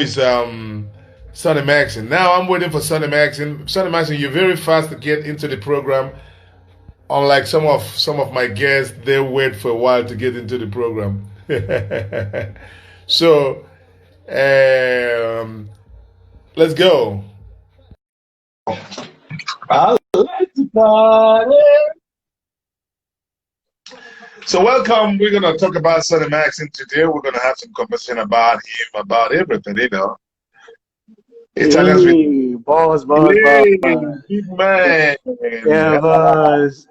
is Sunnymackson. Now I'm waiting for Sunnymackson. Sunnymackson, you're very fast to get into the program. Unlike some of my guests, they wait for a while to get into the program. So um, let's go. I like to party. So welcome. We're gonna talk about Sunnymackson today. We're gonna have some conversation about him, about everything. Italians with Hey, boss. hey, big man. Yeah, boss.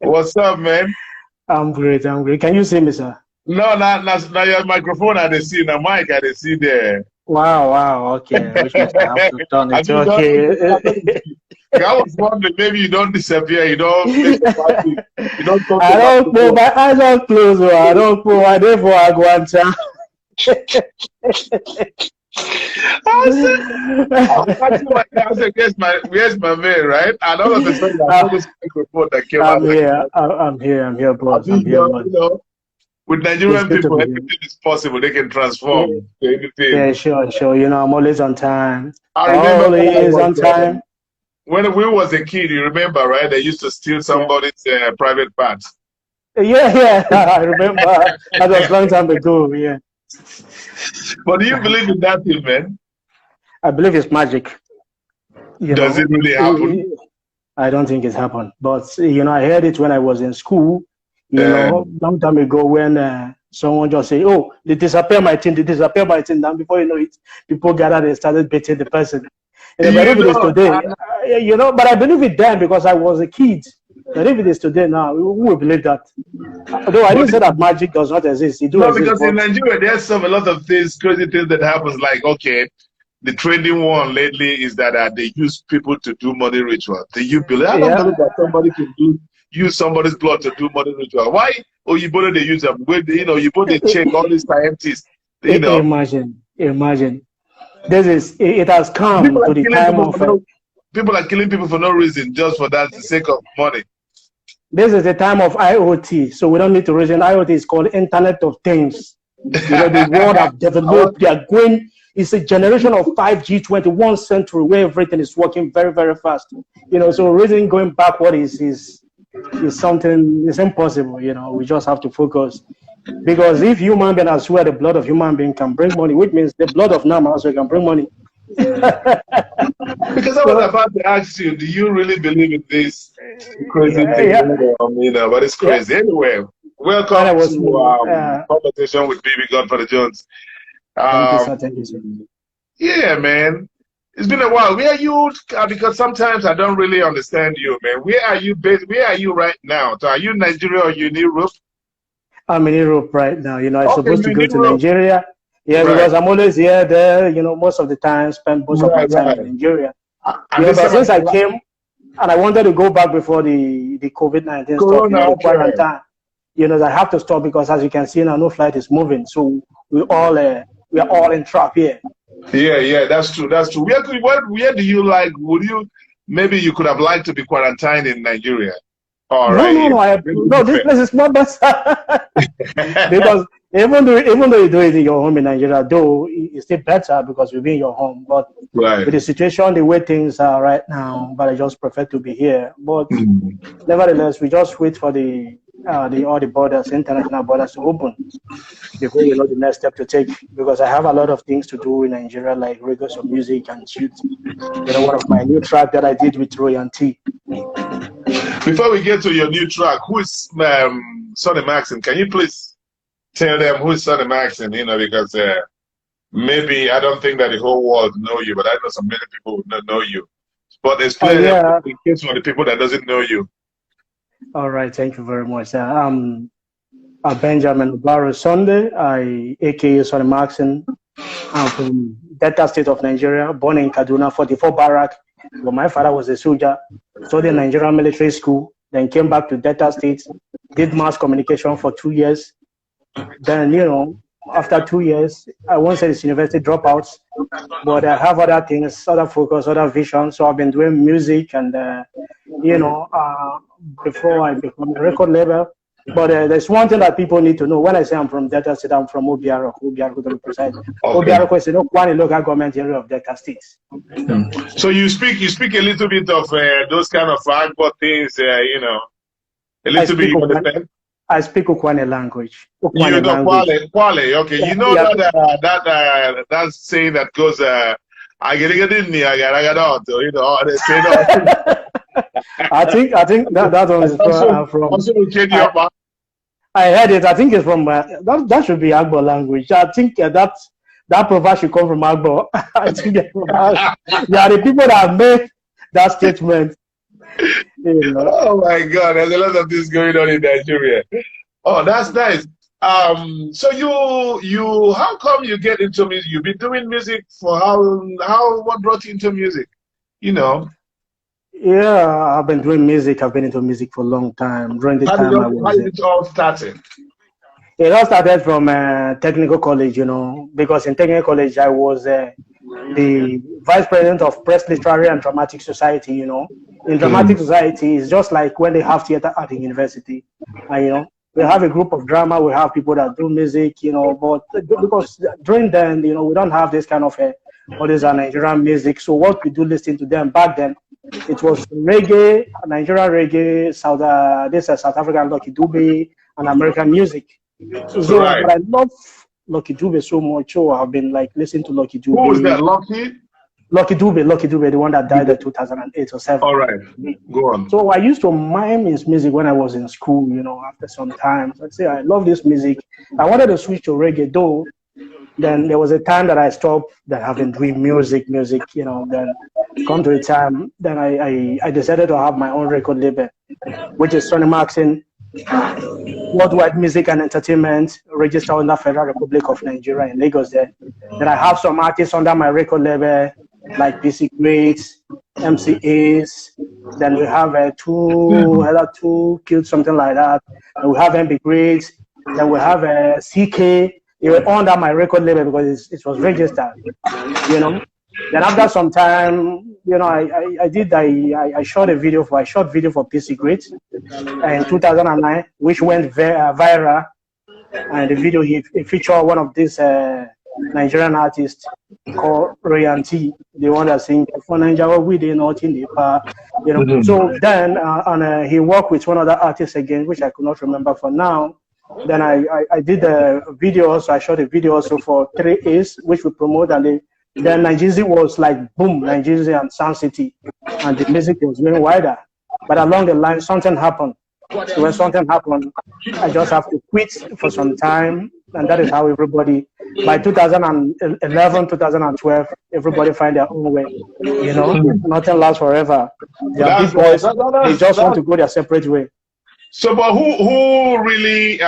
What's up, man? I'm great. Can you see me, sir? No, not your microphone. I didn't see the mic. I didn't see there. Wow. Okay, which means I have to turn Have it. you done? Okay. I was wondering, maybe you don't disappear. You don't make a party. You don't talk I about don't put people. my eyes on close. I don't put my day for Aguanta. I said, I was asking my guy, I said, where's my man, right? And all of a sudden, I saw this microphone that came out I'm like, here. I'm here, I boss. I'm think, here, boss. with It's Nigerian good to people, be here. anything is possible. They can Yeah, transform to anything. yeah, sure. I'm always on time. I remember when I Always was on time. when we was a kid. You remember, right? They used to steal Yeah. somebody's private parts. Yeah. I remember. That was a long time ago. Yeah. But do you believe in that thing, man? I believe it's magic. You Does it know, really happen? I don't think it's happened, but I heard it when I was in school. Uh, Long time ago when someone just say, "Oh, they disappear my thing." Then before you know it, people gathered and started beating the person. But you if it is know, today, but I believe it then because I was a kid. But if it is today now, who will believe that? Although I but didn't say that magic does not exist, it do no, exist, because in but Nigeria there's some a lot of things, crazy things that happens. Like, okay, the trending one lately is that they use people to do money ritual. Do you believe? I don't yeah, believe that somebody can use somebody's blood to do money ritual. Why? Oh, you both they use them. You both they check all these scientists. imagine. It has come People to are the killing time of people are killing people for no reason, just for that the sake of money. this is the time of IoT, so we don't need to reason. IoT is called Internet of Things. The world have I want, developed. They are going. It's a generation of 5G, 21st century, where everything is working very, very fast. So reason going backward is something. It's impossible. We just have to focus because if human being, I swear, the blood of human being can bring money, which means the blood of Nama also can bring money. because I was So about to ask you, do you really believe in this crazy yeah, thing? yeah, But it's yeah. crazy. Anyway, When I welcome was to small, conversation with BB Godfather Jones. thank you, Um, sir. Thank you, sir. yeah, man. It's been a while. Where are you? Because sometimes I don't really understand you, man. Where are you based? Where are you right now? So are you in Nigeria or you in Europe? I'm in Europe right now. I'm Okay, supposed you're to in go to Europe. Nigeria. Yeah, Right, because I'm always here, there. Most of the time, spend most of my time in right. Nigeria. And this But time since I around, came and I wanted to go back before the COVID-19 stuff, Corona, the okay. quarantine, I have to stop because as you can see now, no flight is moving. So we are all in trap here. Yeah, that's true. That's true. Where do you like? Would you maybe you could have liked to be quarantined in Nigeria or No, right no, here? no. Maybe No, this different. place is not better. Because even though you do it in your home in Nigeria, though it's still better because you'll be in your home. But Right. with the situation, the way things are right now, but I just prefer to be here. But Mhm. nevertheless, we just wait for the all the borders, international borders to open before we know the next step to take. Because I have a lot of things to do in Nigeria, like record some music and shoot. One of my new track that I did with Roy T. Before we get to your new track, who is Sunnymackson? Can you please tell them who is Sunnymackson? Because maybe I don't think that the whole world know you, but I know some many people would not know you. But Oh explain them yeah, in case for the people that doesn't know you. all right. Thank you very much. Benjamin Barrow Sunday, aka Sunnymackson. I'm from Delta State of Nigeria, born in Kaduna, 44 Barrack. But my father was a soldier, studied in Nigerian military school, then came back to Delta State, did mass communication for 2 years. Then, after 2 years, I won't say it's university dropouts, but I have other things, other focus, other vision. So I've been doing music and, you know, uh, before I become a record label, But there's one thing that people need to know. When I say I'm from Delta State, I'm from Obiaroko, Obiaroko to be precise. Okay. Obiaroko is one local government area of Delta State. So you speak a little bit of those kind of Agbo things, you know, a little bit. You understand? I speak Okwane language. Okwane you know Kwale. Okay, you know that saying that goes, I get it, you know, they say no. I think that one is from. I heard it. I think it's from that should be Agbo language. I think that proverb should come from Agbo. I think it's from yeah, the people that made that statement. You know. Oh my God, there's a lot of this going on in Nigeria. Oh, that's nice. So you how come you get into music? You've been doing music for what brought you into music? You know. Yeah, I've been doing music. I've been into music for a long time. During the time how did it all started? It all started from technical college, you know, because in technical college I was the vice president of Press Literary and Dramatic Society, you know. In Dramatic Society, it's just like when they have theater at the university. And, you know, we have a group of drama, we have people that do music, you know, but because during then, you know, we don't have this kind of what is Nigerian music. So what we do listen to them back then, it was reggae, Nigerian reggae, South African Lucky Dube, and American music. So right. But I love Lucky Dube so much. So I've been like listening to Lucky Dube. Who was that? Lucky Dube, the one that died in 2008 or 7. All right, go on. So I used to mime his music when I was in school, you know, after some time. So I'd say, I love this music. I wanted to switch to reggae, though. Then there was a time that I stopped that I've been doing music, you know. Then come to a time, then I decided to have my own record label, which is Sunnymackson, Worldwide Music and Entertainment, registered under Federal Republic of Nigeria in Lagos there. Then I have some artists under my record label, like PC Greats, MCAs. Then we have two Killed, something like that. And we have MB Greats. Then we have CK. It was under my record label because it was registered, you know. Then after some time, you know, I shot video for PC Greats in 2009, which went viral. And the video he featured one of these Nigerian artists called Ryan T, the one that sings for Naija we did not in the park, you know. So then he worked with one other artist again, which I could not remember for now. Then I did a video also. I shot a video also for 3A's, which we promote, and then Naija was like boom, Naija and Sound City, and the music was going wider. But along the line, something happened. So when something happened, I just have to quit for some time, and that is how everybody. By 2011, 2012, everybody find their own way. You know, nothing lasts forever. They are big boys. They just want to go their separate way. So, but who really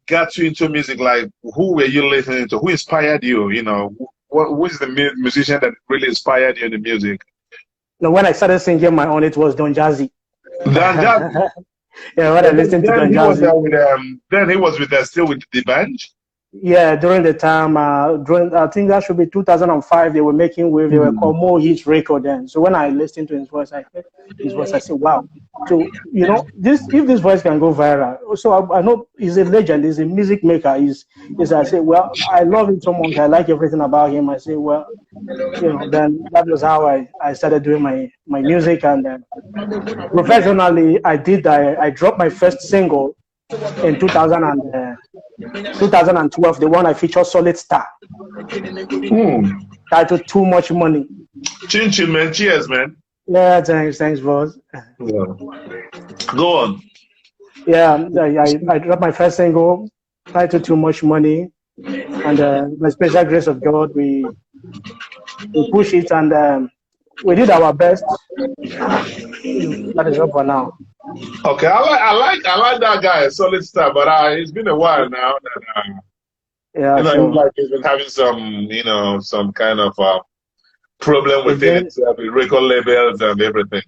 got you into music? Like, who were you listening to? Who inspired you? You know, who is the musician that really inspired you in the music? No, when I started singing my own, it was Don Jazzy. Don Jazzy. Yeah, when I listened to Don Jazzy. Then he was still with the band. Yeah, during the time, I think that should be 2005, they were making wave, they were called More Hits Record then. So when I listened to his voice, I heard his voice, I said, wow. So, you know, if this voice can go viral, so I know he's a legend, he's a music maker. I say, well, I love him so much, I like everything about him. I say, well, you know, then that was how I started doing my music. And then professionally, I dropped my first single in 2012, the one I featured, Solid Star. Titled Too Much Money. Chin chin, man. Cheers, man. Yeah, thanks, boss. Yeah. Go on. Yeah, I dropped my first single, titled Too Much Money. And by special grace of God, we pushed it, and we did our best. That is all for now. Okay, I like that guy, Solid Star, but it's been a while now. Yeah, you know, sure. like he's been having some kind of problem with record labels and everything.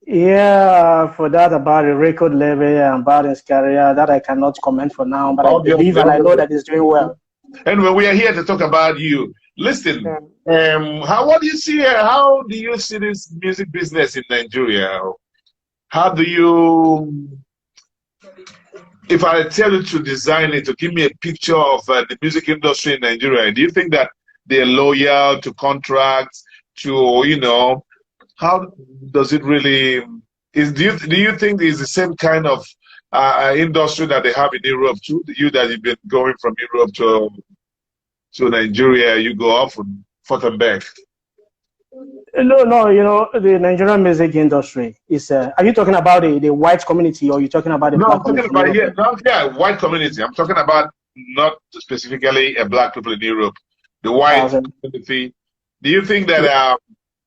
Yeah, for that about the record label and about his career, that I cannot comment for now, but I believe and I know that he's doing well. Anyway, we are here to talk about you. Listen, what do you see here? How do you see this music business in Nigeria? How do you, if I tell you to design it, to give me a picture of the music industry in Nigeria, do you think that they're loyal to contracts, to, you know, how does it really, do you think it's the same kind of industry that they have in Europe too? You that you've been going from Europe to Nigeria, you go off and forth and back. No, you know, the Nigerian music industry is, are you talking about the white community, or are you talking about the black community? No, I'm talking about, yeah, white community. I'm talking about not specifically black people in Europe, the white community. Do you think that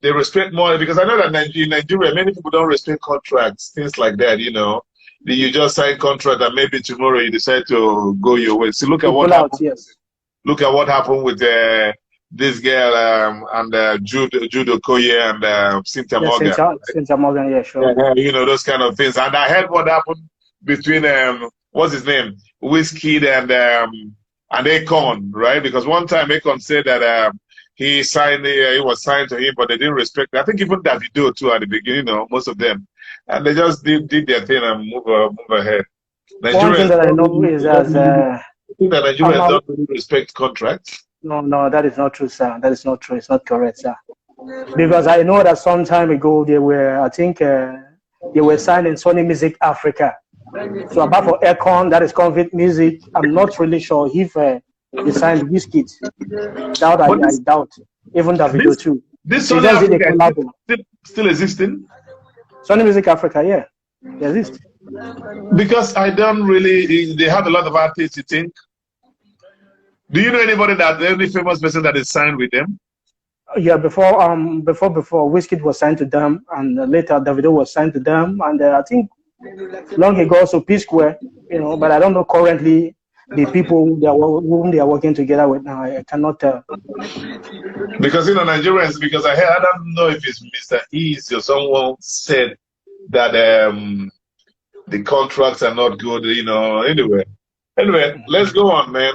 they respect more? Because I know that in Nigeria, many people don't respect contracts, things like that, you know. You just sign contract and maybe tomorrow you decide to go your way. So look at what happened. Yes. Look at what happened with this girl and Jude Okoye and Cynthia Morgan. Cynthia Morgan, yeah, sure. You know, those kind of things. And I heard what happened between what's his name, Wizkid and Akon, right? Because one time Akon said that he signed, he was signed to him, but they didn't respect it. I think even Davido too at the beginning, you know, most of them, and they just did their thing and move ahead. One thing that I know is that I think that Nigeria don't really respect contracts. No, that is not true, sir. That is not true. It's not correct, sir. Because I know that some time ago they were, I think they were signed in Sony Music Africa. So apart from Akon, that is Convict Music, I'm not really sure if they signed Wizkid. I doubt. Even Davido too. This Sony Africa still existing? Sony Music Africa, yeah. They exist. Because I don't really, they have a lot of artists, you think? Do you know anybody any famous person that is signed with them? Yeah, before Wizkid was signed to them, and later Davido was signed to them, and I think long ago also P Square, you know, but I don't know currently the people whom they are working together with now. I cannot tell. Because you know Nigerians, because I don't know if it's Mr. East or someone said that the contracts are not good, you know. Anyway, let's go on, man.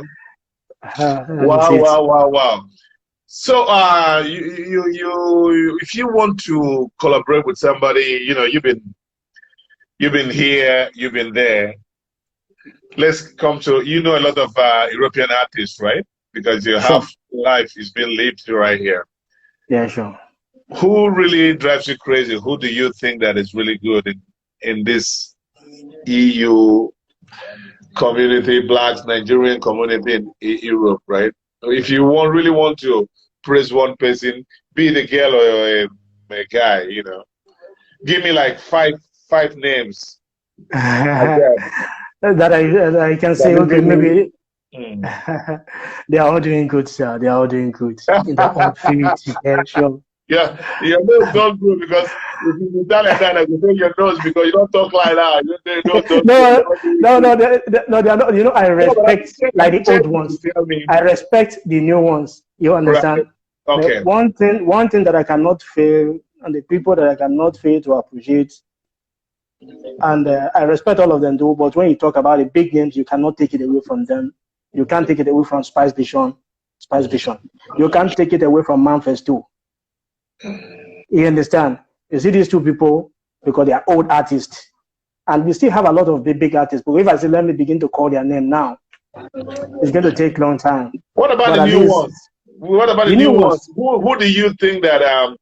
Wow. So you if you want to collaborate with somebody, you know, you've been here, you've been there. Let's come to, you know, a lot of European artists, right? Because your half life is being lived right here. Yeah, sure. Who really drives you crazy? Who do you think that is really good in this EU community, Black Nigerian community in Europe, right? If you really want to praise one person, be it a girl or a guy, you know, give me like five names. That I can say, okay, maybe they are all doing good, sir. They are all doing good in their own field. Yeah, sure. Yeah, your nose don't good because if you tell like that, I will take your nose because you don't talk like that. No, they are not. You know, I respect like the old ones. I respect the new ones. You understand? Right. Okay. One thing that I cannot fail, and the people that I cannot fail to appreciate, and I respect all of them too. But when you talk about the big names, you cannot take it away from them. You can't take it away from Spice Vision. You can't take it away from Memphis too. You understand? You see these two people because they are old artists, and we still have a lot of big artists. But if I say let me begin to call their name now, it's going to take a long time. What about the new ones? What about the new ones? Who do you think that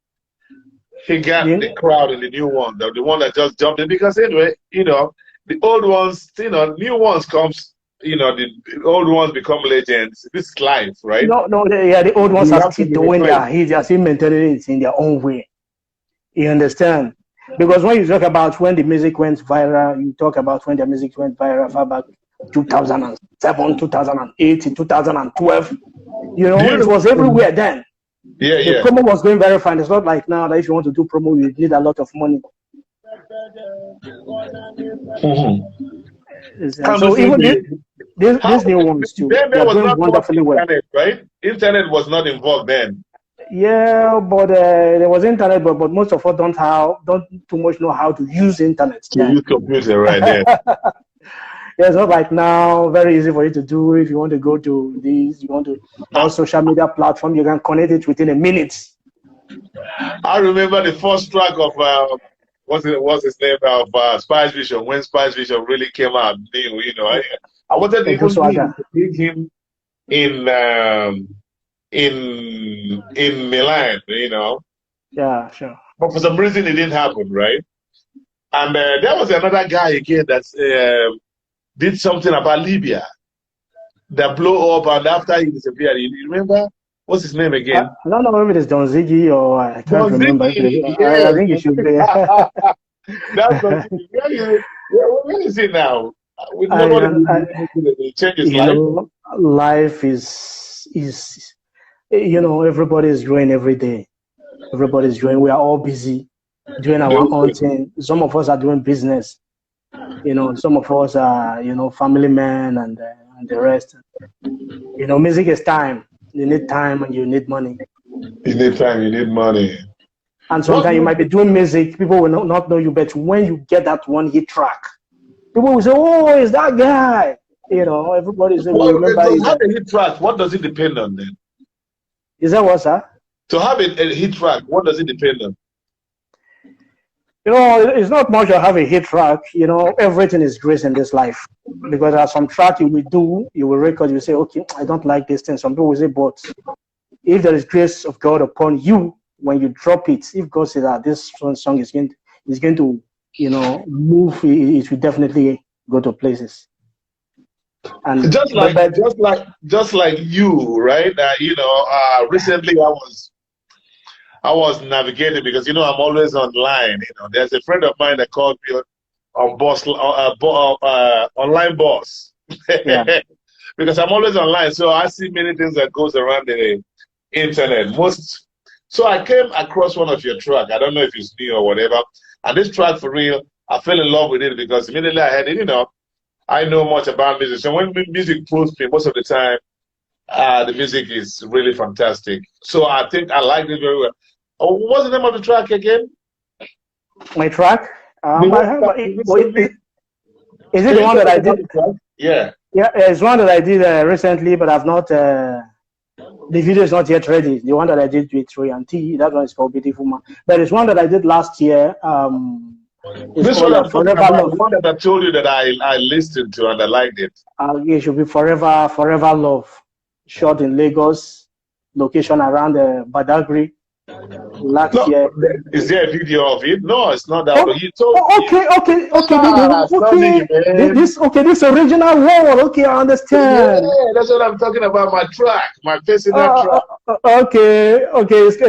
he got the crowd in the new one, the one that just jumped in? Because anyway, you know, the old ones, you know, new ones comes, you know, the old ones become legends. This is life, right? No, the old ones are still doing their hits. They are still maintaining it in their own way. You understand? Because when you talk about when the music went viral, you talk about when the music went viral far back 2007, 2008, 2012. You know, it was everywhere then. Yeah. The promo was going very fine. It's not like now that if you want to do promo, you need a lot of money. So even these new ones too, they're doing wonderfully well. Internet, right? Internet was not involved then. Yeah, but there was internet, but most of us don't too much know how to use internet. To use computer, right there. Yeah, it's not like now, very easy for you to do. If you want to go to these, you want to on social media platform, you can connect it within a minute. I remember the first track of what's his name of Spice Vision, when Spice Vision really came out new, I wanted to even meet him in Milan, Yeah, sure. But for some reason it didn't happen, right? And there was another guy again that did something about Libya that blew up, and after he disappeared, you remember? What's his name again? I don't know if it is Don Ziggy or I can't remember. Yes. I think it should be. That's Don Ziggy. Where is he now? With nobody change his life. Life is everybody is growing every day. Everybody's growing. We are all busy doing our own thing. Some of us are doing business. Some of us are family men and the rest. Music is time. You need time and you need money. You need time, you need money. And sometimes you might be doing music, people will not know you, but when you get that one hit track, people will say, "Oh, it's that guy." Everybody say, "Well, remember." To have a hit track, what does it depend on then? Is that what, sir? To have a hit track, what does it depend on? It's not much to have a hit track. Everything is grace in this life. Because there are some tracks you will record, you say, okay, I don't like this thing. Some people will say, but if there is grace of God upon you, when you drop it, if God says that this song is going to, move, it will definitely go to places. And just like you, right? Recently I was navigating because I'm always online. There's a friend of mine that called me on online boss. Yeah. Because I'm always online, so I see many things that goes around the internet. So I came across one of your track. I don't know if it's new or whatever. And this track, for real, I fell in love with it because immediately I had it. I know much about music. So when music pulls me, most of the time, the music is really fantastic. So I think I like it very well. Oh, what's the name of the track again? My track? Is it the one that I did? Yeah. Yeah, it's one that I did recently, but I've not. The video is not yet ready. The one that I did with Roy and T, that one is called Beautiful Man. But it's one that I did last year. This one I'm talking about, the one that I told you that I listened to and I liked it. It should be Forever Love. Shot in Lagos, location around Badagry. Last year. Is there a video of it? No, it's not that. This original one. Okay, I understand. Yeah, that's what I'm talking about. My track, my personal track. Okay.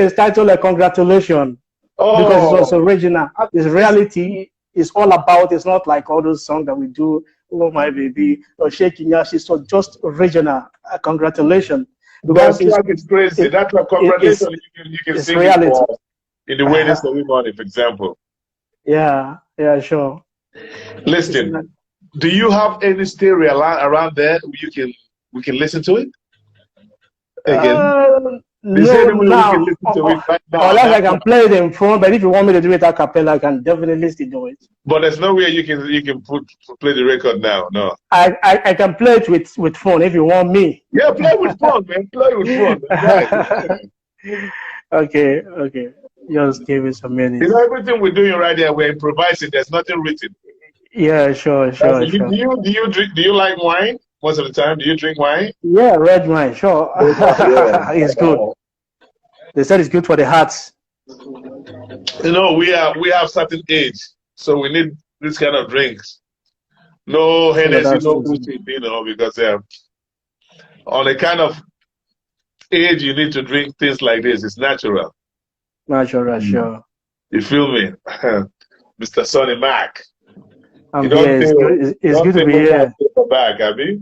It's titled "Congratulations." Because it was original. It's reality. It's all about. It's not like all those songs that we do. Oh my baby, or shaking your shit. So just original. Congratulations. Because that track is crazy. That track, congratulations, you can sing reality. It in the wedding ceremony, for example. Yeah, sure. Listen, do you have any stereo around there we can listen to it? Again? No, now. Unless I can play it in phone, but if you want me to do it a cappella, I can definitely still do it. But there's no way you can play the record now, no. I can play it with phone if you want me. Yeah, play with phone, man. Play with phone. Right. Okay. Just give it some minutes. Everything we're doing right here, we're improvising. There's nothing written. Yeah, sure. Do you like wine? Most of the time, do you drink wine? Yeah, red wine, sure. It's good. They said it's good for the hearts. We have certain age, so we need this kind of drinks. No Hennessy, no Putin, because on a kind of age you need to drink things like this. It's natural. Natural, sure. You feel me, Mr. Sonny Mac? It's good to be here. Back, Abby.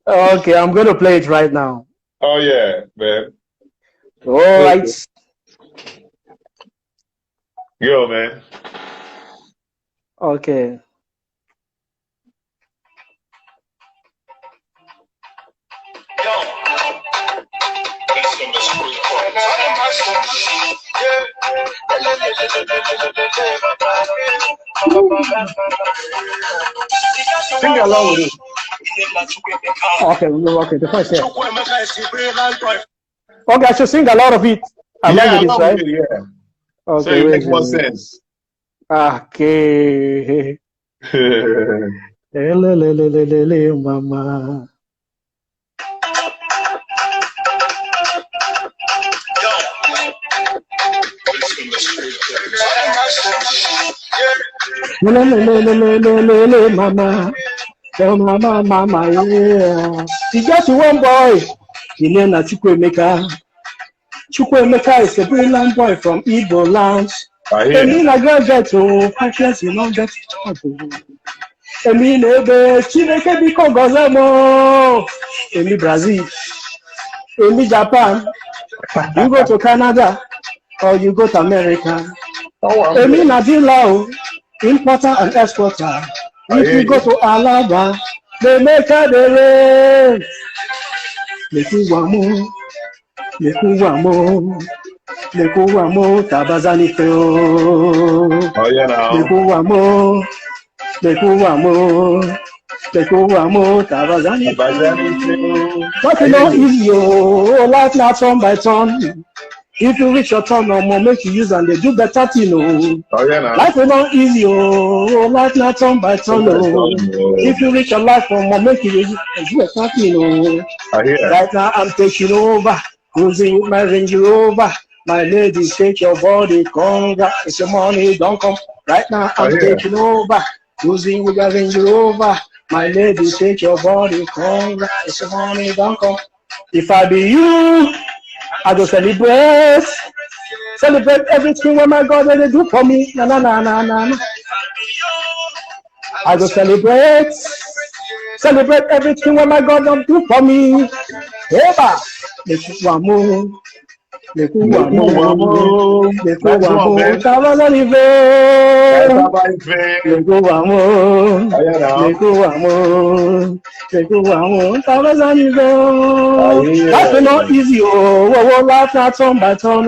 Okay, I'm going to play it right now. Oh yeah, man. All right. Yo, man. Okay. Sing along with it. Okay, the first here. Okay, I should sing a lot of it. I'm right? Yeah. So Okay, it where makes is more it? sense. Okay. Elelelelelele, mama. Elelelelelele, mama. Oh, mama, mama, yeah. It's just one boy. His name is Chukwuemeka. Chukwuemeka is a brilliant boy from Igbo land. I hear. Emi na get to patience, you don't get trouble. Emi nebe, Chineke biko gozemo. Emi Brazil, Emi Japan. You go to Canada or you go to America. Oh, I'm Emi good. na dealer, importer and exporter. I If hear you go you. to Alaba, they make a the rain. Lekuwamo, lekuwamo, lekuwamo, tabazani feo. Oh, yeah, now. Lekuwamo, lekuwamo, lekuwamo, tabazani feo. But I you hear know, you. if you life not turn by turn, if you reach your turn, no more make you use and they do better thing. Oh, yeah, now. Life is not easy, life not turn by turn. If you reach your life, no more make you use and do better thing. I hear. Right now I'm taking over, cruising with my Range Rover. My lady, shake your body, conga. It's your money, don't come. Right now I I'm hear. taking over, cruising with my Range Rover. My lady, shake your body, conga. It's your money, don't come. If I be you, I go celebrate. Celebrate everything what my God they do for me. Na na na na na. I go celebrate. Celebrate everything what my God don't do for me. Eba. Lekuwamo. Lekuwamo. Nekuwamo. Nice one, Lekuwamo. man. Tabazanife. That's how I feel. Lekuwamo. Oh, yeah, now. Lekuwamo. Lekuwamo. Tabazanife. I hear. Life is not easy, life not turn by turn,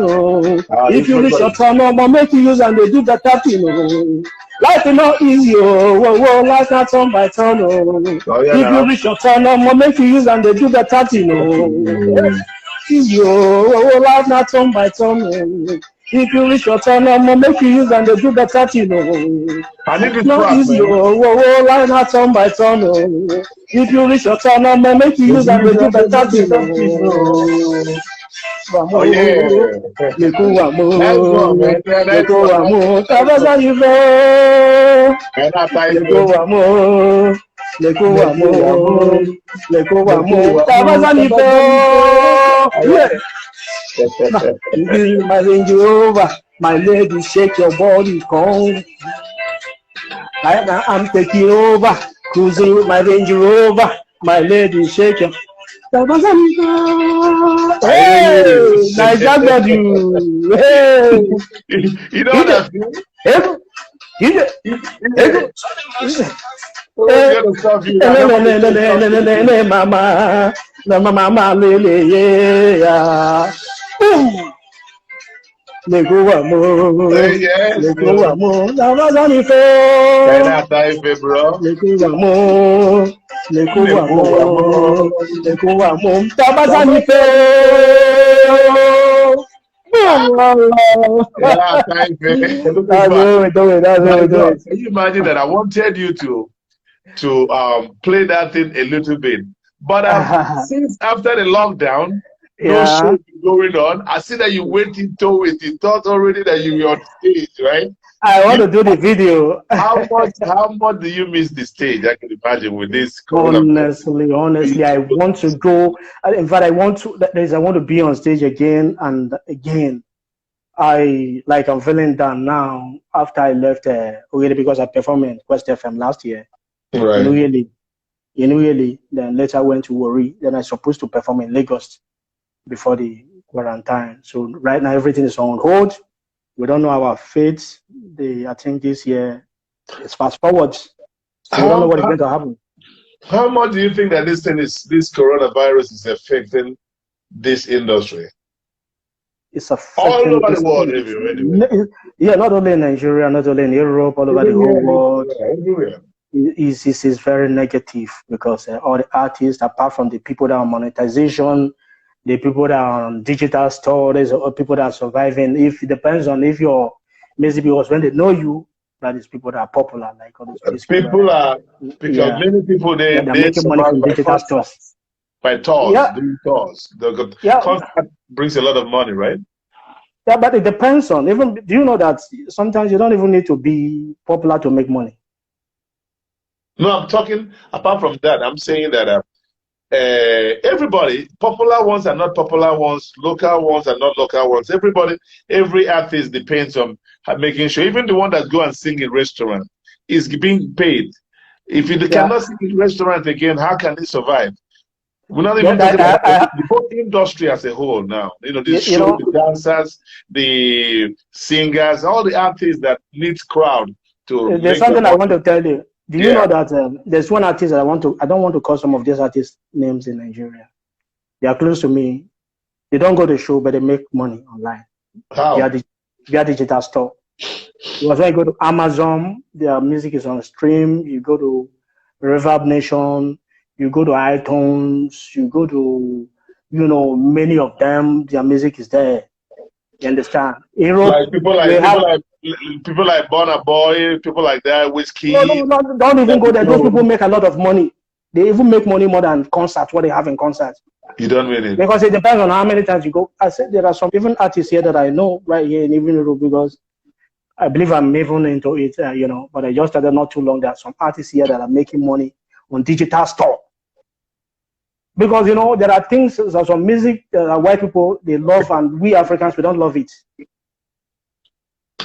This If you was reach your good. turn, but make you use and they do better thing, Life is not easy, life not turn by turn, Oh, yeah, If you now. reach your turn, but make you use and they do better thing, Easy, life not turn by turn, If you reach your turn, but make you use and they do better thing, I need this Not track, easy, man. life not turn by turn, If you reach your turn, but make you use and they do better thing, Oh, yeah. Nice one, man. Yeah, nice one. Nice one. Nice one. And that's how I feel. Nekuwamo. Nekuwamo. Yeah. Oh, yeah. My Range Rover, my lady, shake your body, come. I'm taking over, cruising with my Range Rover, my lady, shake your. I hear Hey, you. Naija got you. Hey, You know what ide, I feel? ego, ide, ego, Yeah. ide. Who's gonna stop you? Now nobody's gonna stop you. Mama, mama, lele, yeah. Say yes, bro. Lekuwamo, Tabazanife. And that's how I feel, bro. Lekuwamo, Nekuwamo. Tabazanife. And that's how I feel. Look at That's that. it, do it, that's My it, do God, it. can you imagine that? I wanted you to play that thing a little bit, but since after the lockdown, no Yeah, show going on. I see that you went into it. You thought already that you were on stage, right? I want You to do the video. how much do you miss the stage? I can imagine with this coronavirus. Honestly, I want to go. In fact, I want to. I want to be on stage again and again. I'm feeling down now after I left really because I performed in Quest FM last year Right. in really. Then later went to Warri. Then I supposed to perform in Lagos before the quarantine. So right now everything is on hold. We don't know our fate. I think this year it's fast forward. So we don't know How, what is how going to happen. how much do you think that this coronavirus is affecting this industry? It's All affecting over the this. world, anyway. Yeah, not only in Nigeria, not only in Europe, all over the whole world. Everywhere. Is very negative because all the artists, apart from the people that are monetization, the people that are on digital store, there's people that are surviving. If it depends on if your music, because when they know you, that is people that are popular, like all these people. People are, because Yeah, many people, they're they making money survive from by digital stores. concerts, by tours, Yeah, doing tours. yeah, Concert brings a lot of money, right? yeah, but it depends on even. Do you know that sometimes you don't even need to be popular to make money? No, I'm talking, apart from that, I'm saying that everybody, popular ones and not popular ones, local ones and not local ones, everybody, every artist depends on making sure, even the one that go and sing in restaurant is being paid. If you Yeah, cannot sing in restaurant again, how can he survive? We're not even that, talking about the whole industry as a whole now. You know, the you show, know, the dancers, the singers, all the artists that need crowd to there's make their something I want money. to tell you. Do you know Yeah. that there's one artist that I don't want to call some of these artists names in Nigeria. They are close to me. They don't go to show, but they make money online via, How? via digital store. Because when you go to Amazon, their music is on stream. You go to Reverb Nation, you go to iTunes, you go to, many of them, their music is there. You understand? Like Europe, people we like have, people like Burna Boy, people like that, no, Whiskey, no, no, don't even go David there. Those people Jones. make a lot of money. They even make money more than concerts, what they have in concerts. You don't mean it. Because it depends on how many times you go. I said there are some even artists here that I know right here in even Europe because I believe I'm even into it, but I just started not too long. There are some artists here that are making money on digital store. Because, there are things, there's some music that white people, they love, and we Africans, we don't love it.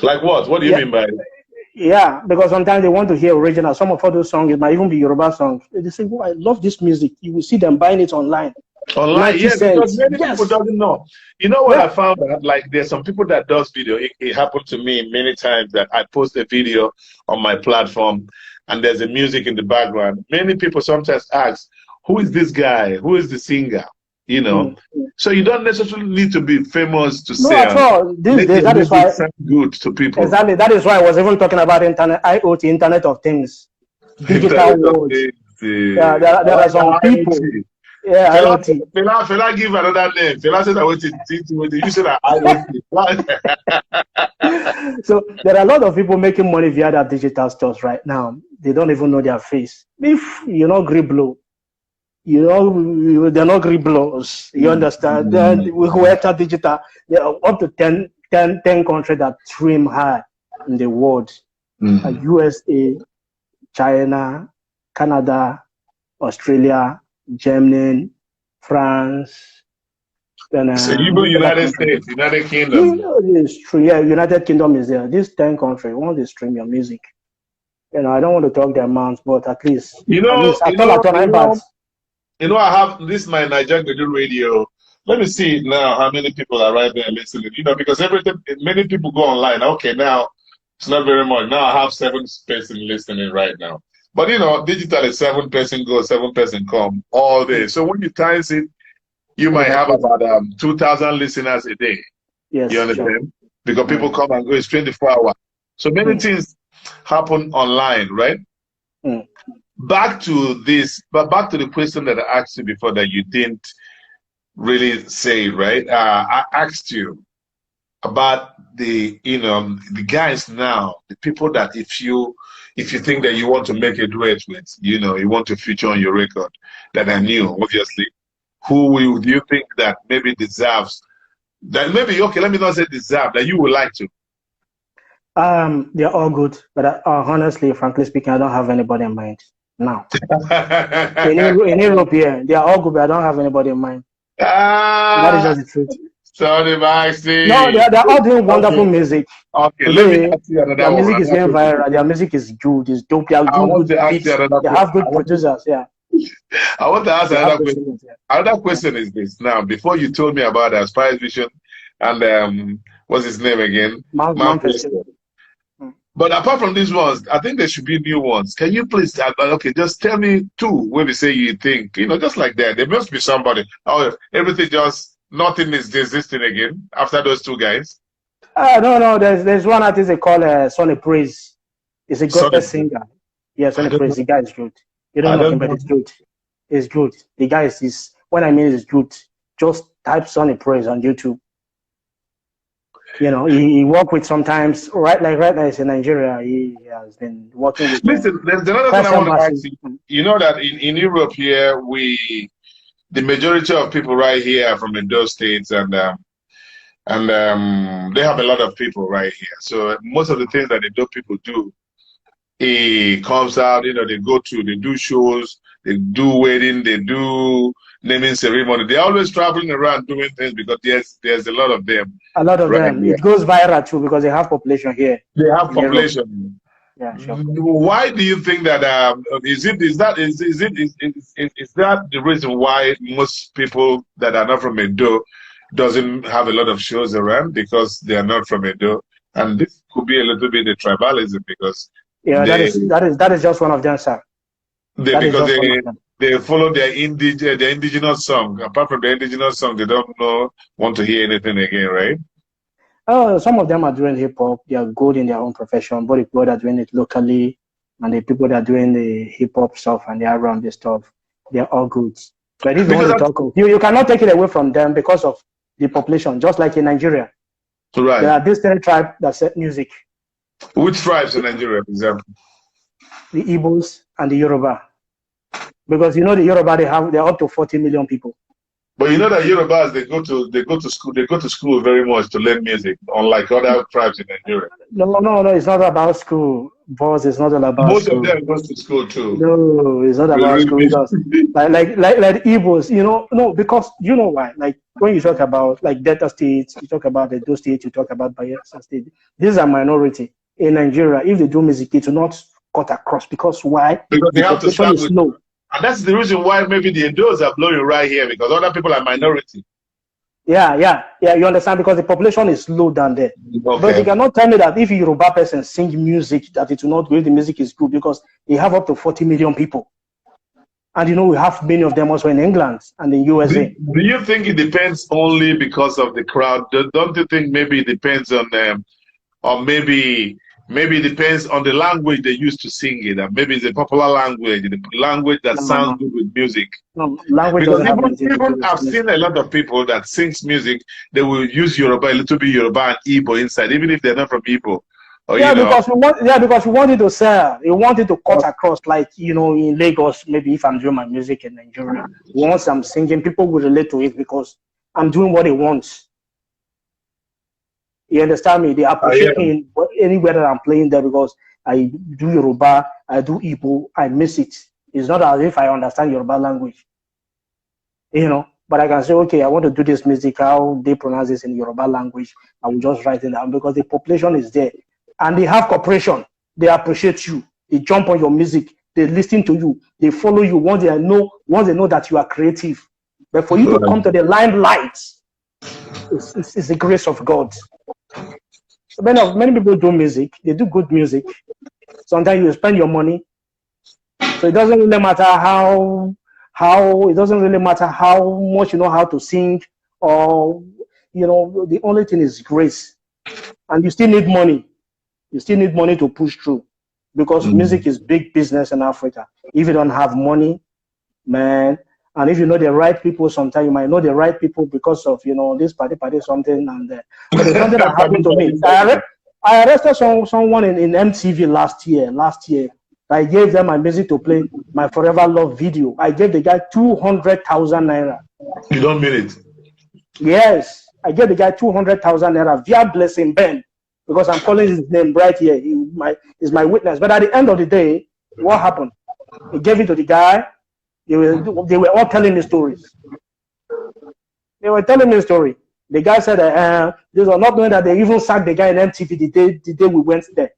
Like what? What do you Yeah, mean by it? yeah, because sometimes they want to hear original. Some of those songs, it might even be Yoruba songs. They say, oh, I love this music. You will see them buying it online. Online? 90 Yeah, because cents. many people Yes. doesn't know. You know what I Yeah. found out? Like there's some people that does video. It happened to me many times that I post a video on my platform and there's a music in the background. Many people sometimes ask, who is this guy? Who is the singer? You know? So you don't necessarily need to be famous to No, say at all. These make days, your that is music why, sound good to people. exactly, that is why I was even talking about internet, IoT, Internet of Things, digital Internet of world. Things. Yeah, I there are like the some people. IoT. Yeah, Fela, IoT. Fela give another name. Fela said I went to you said that IoT. So there are a lot of people making money via that digital stores right now. They don't even know their face. If you're not griblo, they're not griblos. You understand? Then we go enter digital. There are up to 10 countries that stream high in the world. USA, China, Canada, Australia, Germany, France, then So even United States, United Kingdom. It's true. Yeah, United Kingdom is there. These 10 countries want to stream your music. I don't want to talk the amounts, but at least I have this my Nigerian radio. Let me see now how many people are right there listening. Because many people go online. Okay, now it's not very much. Now I have 7 person listening right now. But digital is 7 person go, 7 person come all day. So when you times it, you might have about 2,000 listeners a day. Yes, you understand? Sure. Because people come and go. It's 24 hours. So many things happen online, right? Back to the question that I asked you before that you didn't really say, right? I asked you about the guys now, the people that if you think that you want to make a duet with, you want to feature on your record that are new, obviously, do you think that maybe deserves that? Maybe okay, let me not say deserve that you would like to. They're all good, but honestly, frankly speaking, I don't have anybody in mind now. in Europe, yeah, they are all good, but I don't have anybody in mind. That is just the truth. Sunnymackson. No, they're all doing wonderful music. Okay, today, let me ask you another their music one. is going viral. Their music is good. It's dope. They are doing good beats. They have good producers. Yeah. I want to ask another question. Another question is this. Now, before you told me about Aspire Vision and what's his name again? Mount Festival. But apart from these ones, I think there should be new ones. Can you please, just tell me 2 where we say you think, just like that. There must be somebody. Oh, nothing is existing again after those 2 guys. No. There's one artist they call Sonny Praise. He's a gospel singer. Yeah, Sonny Praise. The guy is good. You don't know him, but it's good. It's good. The guy is when I mean it's good. Just type Sonny Praise on YouTube. You know, he worked with sometimes, right now he's in Nigeria, he has been working with... Listen, there's another thing I want to ask you. You know that in Europe here, the majority of people right here are from the those states, and they have a lot of people right here. So most of the things that the dope people do, it comes out, you know, they do shows, they do wedding, they do naming ceremony. They're always traveling around doing things because there's a lot of them. A lot of them. Here. It goes viral too because they have population here. They have population. Yeah, sure. Why do you think that? Is that the reason why most people that are not from Edo doesn't have a lot of shows around, because they are not from Edo? And this could be a little bit of tribalism, because that is just one of them, sir. They follow their indigenous song. Apart from the indigenous song, they don't want to hear anything again, right? Some of them are doing hip hop. They are good in their own profession. But the people that are doing it locally, and the people that are doing the hip hop stuff and the R&B stuff, they're all good. But if you want to talk, you cannot take it away from them because of the population. Just like in Nigeria, right? There are distinct tribes that set music. Which tribes in Nigeria, for example? The Igbos and the Yoruba. Because you know the Yoruba, they're up to 40 million people. But you know that Yorubas, they go to school very much to learn music, unlike other tribes in Nigeria. No, it's not about school. Boss, it's not all about Most school. of them go to school too. No, it's not about school. Because like Igbos, you know, no, because you know why? Like when you talk about like Delta states, you talk about the those states, you talk about Bayelsa state. These are minority in Nigeria. If they do music, it will not cut across. Because why? Because they have to start with low. And that's the reason why maybe the Edos are blowing right here, because other people are minority. Yeah, you understand, because the population is low down there. Okay. But you cannot tell me that if a Yoruba person sing music, that it will not go, the music is good, because they have up to 40 million people. And you know, we have many of them also in England and in USA. Do you think it depends only because of the crowd? Don't you think maybe it depends on them, or maybe it depends on the language they use to sing it, and maybe it's a popular language, the language that sounds good with music. No, language because even I've seen a lot of people that sings music, they will use Yoruba, a little bit Yoruba and Igbo inside, even if they're not from Igbo. Or, because we wanted to sell. We wanted to cut across, like, you know, in Lagos, maybe if I'm doing my music in Nigeria, once I'm singing, people will relate to it because I'm doing what they want. You understand me? They appreciate me anywhere that I'm playing there, because I do Yoruba, I do Igbo, I miss it. It's not as if I understand Yoruba language, you know. But I can say, okay, I want to do this music, how they pronounce this in Yoruba language. I will just write it down, because the population is there. And they have cooperation. They appreciate you. They jump on your music. They listen to you. They follow you once they know that you are creative. But for you to come to the limelight, it's the grace of God. So many people do music. They do good music. Sometimes you spend your money. So it doesn't really matter how it doesn't really matter how much you know how to sing, or you know, the only thing is grace. And you still need money. You still need money to push through, because music is big business in Africa. If you don't have money, man, and if you know the right people, sometimes you might know the right people because of, you know, this party something, and but there's something that happened to me. I arrested someone in MTV last year. I gave them my music to play, my Forever Love video. I gave the guy 200,000 naira. You don't mean it? Yes, I gave the guy 200,000 naira via Blessing Ben, because I'm calling his name right here. He's my witness. But at the end of the day, what happened? He gave it to the guy. They were all telling me stories. They were telling me a story. The guy said, they were not knowing that they even sacked the guy in MTV the day we went there.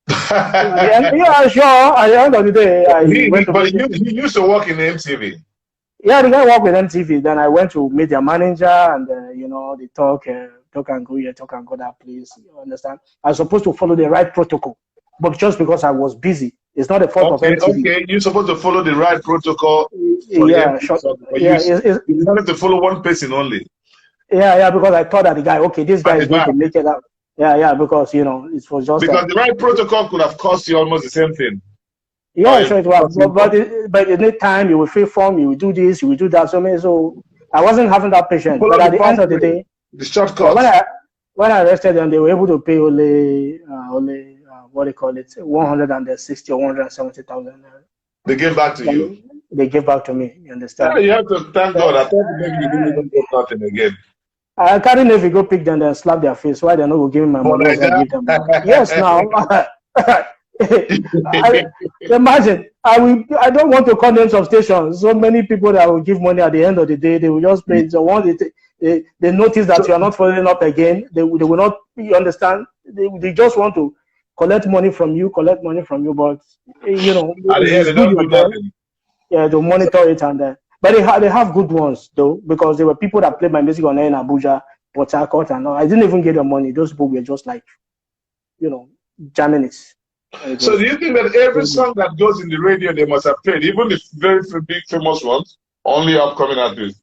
Yeah, sure. At the end of the day, he used to work in MTV. Yeah, the guy worked with MTV. Then I went to meet their manager, and you know, they talk and go here, talk and go that place. You understand? I was supposed to follow the right protocol, but just because I was busy, it's not the fault of MTV. Okay, you're supposed to follow the right protocol. Yeah, sure. You wanted to follow one person only. Yeah, because I thought that the guy, okay, this guy is going to make it up. Yeah, because, you know, it was just... Because the right protocol could have cost you almost the same thing. Yeah, sure it was. But in the time, you will free form, you will do this, you will do that. So I wasn't having that patience. But at the end of the day, the shortcut. When I arrested them, they were able to pay only what they call it, 160 or 170,000. They gave back to you. They gave back to me. You understand? Yeah, you have to thank God. I thought maybe you didn't even get nothing again. I can't if you go pick them and slap their face. Why they're not going to give me my money? I give them. Yes, now. Imagine, I don't want to call names of stations. So many people that will give money at the end of the day, they will just pay. So once they notice that you are not following up again, they will not. You understand? They just want to collect money from you. But you know, yeah, to monitor it but they have good ones though, because there were people that played my music on air in Abuja, Port Harcourt, and all. I didn't even get the money. Those people were just like, you know, jamming it. So do you think that every song that goes in the radio they must have played, even the very big famous ones, only upcoming artists?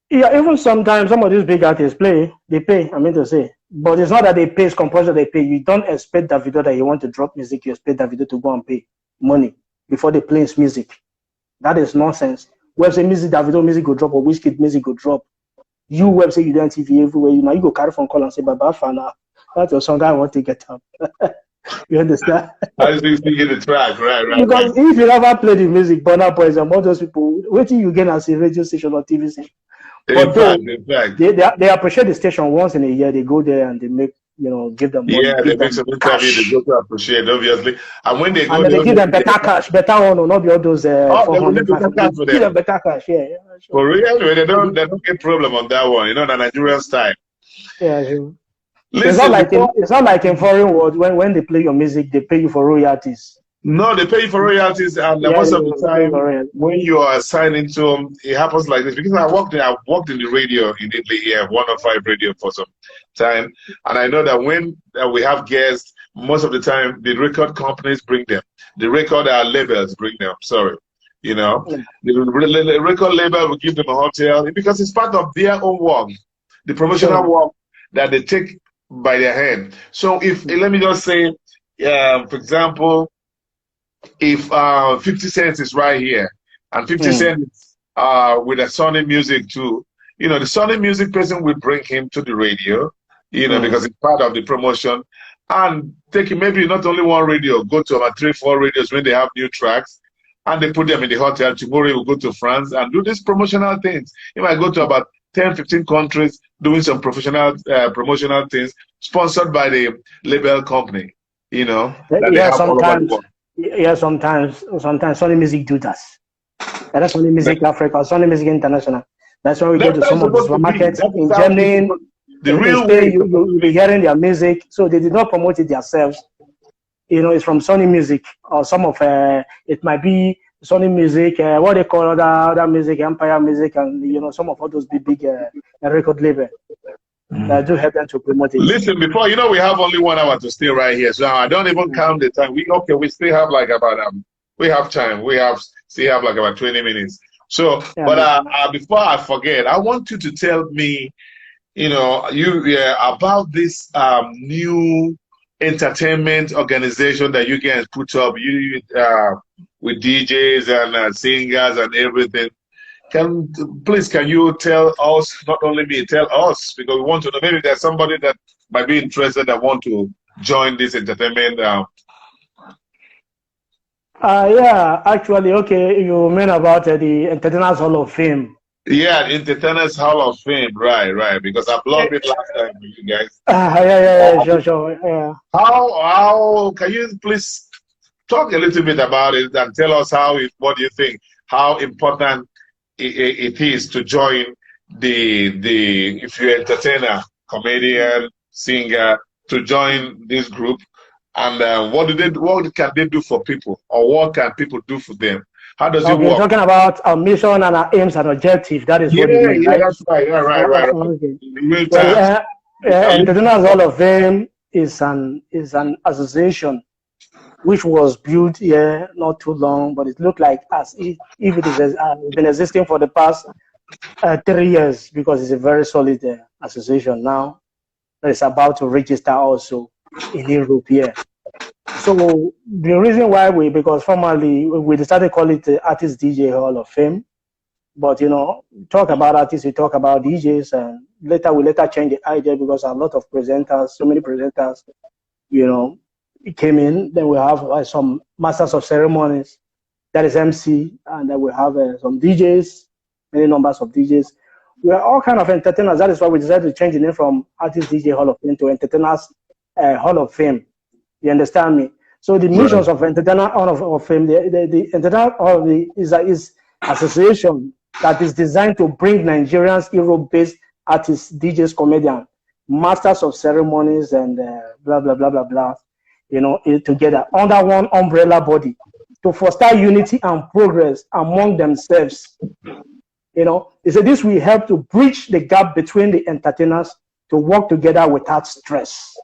Yeah, even sometimes some of these big artists they pay, I mean to say. But it's not that they pay, it's compulsory they pay. You don't expect Davido that you want to drop music, you expect Davido to go and pay money before they play his music. That is nonsense. Website music, Davido music go drop, or Wizkid music go drop. You website, you don't TV everywhere. You go carry phone call and say, Baba Fana, that's your song I want to get up. You understand? I was thinking the track, right. Because if you never play the music, Burna Boys and all those people, wait till you get as a radio station or TV station. But they appreciate the station once in a year. They go there and they make, give them money. Yeah, they make some interview. They go to appreciate, obviously. And when they go, they give them better cash, better one, not all those. They will give them better cash. Yeah. For real, they don't get problem on that one. The Nigerian style. Yeah, sure. Listen, it's not like in foreign world when they play your music, they pay you for royalties. No, they pay you for royalties, and most of the time when you are signing to them, it happens like this. Because I worked in the radio in Italy here, 105 radio for some time, and I know that when we have guests, most of the time the record companies bring them, the record labels bring them. Sorry, the record label will give them a hotel because it's part of their own work, the promotional work that they take by their hand. So if let me just say, for example, if 50 Cent is right here and 50 Cent is with a Sony Music too, the Sony Music person will bring him to the radio, because it's part of the promotion, and take him maybe not only one radio, go to about 3-4 radios when they have new tracks, and they put them in the hotel. Tomorrow he will go to France and do these promotional things. He might go to about 10-15 countries doing some professional promotional things sponsored by the label company, sometimes Sony Music do that. And that's Sony Music Africa, Sony Music International. That's why we go to some of the supermarkets in Germany. You'll be hearing their music. So they did not promote it themselves. It's from Sony Music, or some of it might be Sony Music, what they call other music, Empire Music, and some of all those big record label. I do help them to promote it. Listen, before we have only 1 hour to stay right here, so I don't even count the time. We still have like about we have time. We still have like about 20 minutes. So, before I forget, I want you to tell me, about this new entertainment organization that you guys put up, with DJs and singers and everything. Can you tell us, not only me, tell us, because we want to know, maybe there's somebody that might be interested that want to join this entertainment. Actually, okay, you mean about the Entertainers Hall of Fame. Yeah, the Entertainers Hall of Fame, right, because I blogged it last time for you guys. Sure. Yeah. How can you please talk a little bit about it and tell us what do you think, how important it is to join if you're an entertainer, comedian, singer, to join this group, and what can they do for people, or what can people do for them? How does it work? We're talking about our mission and our aims and objectives. That is what we mean, right? That's right. Right. Okay. Entertainers Hall of Fame is an association which was built here not too long, but it looked like as if it has been existing for the past 3 years, because it's a very solid association now. It's about to register also in Europe here. So the reason why because formerly we decided to call it the Artist DJ Hall of Fame, But talk about artists, we talk about DJs, and we later change the idea because a lot of presenters, so many presenters, it came in. Then we have some masters of ceremonies, that is MC, and then we have some DJs, many numbers of DJs. We are all kind of entertainers. That is why we decided to change the name from Artist DJ Hall of Fame to Entertainers Hall of Fame. You understand me? So the missions of Entertainer Hall of Fame, the Entertainer Hall of Fame is association that is designed to bring Nigerians, Europe-based artists, DJs, comedians, masters of ceremonies, and blah blah blah blah blah, together under one umbrella body to foster unity and progress among themselves. They say this will help to bridge the gap between the entertainers to work together without stress.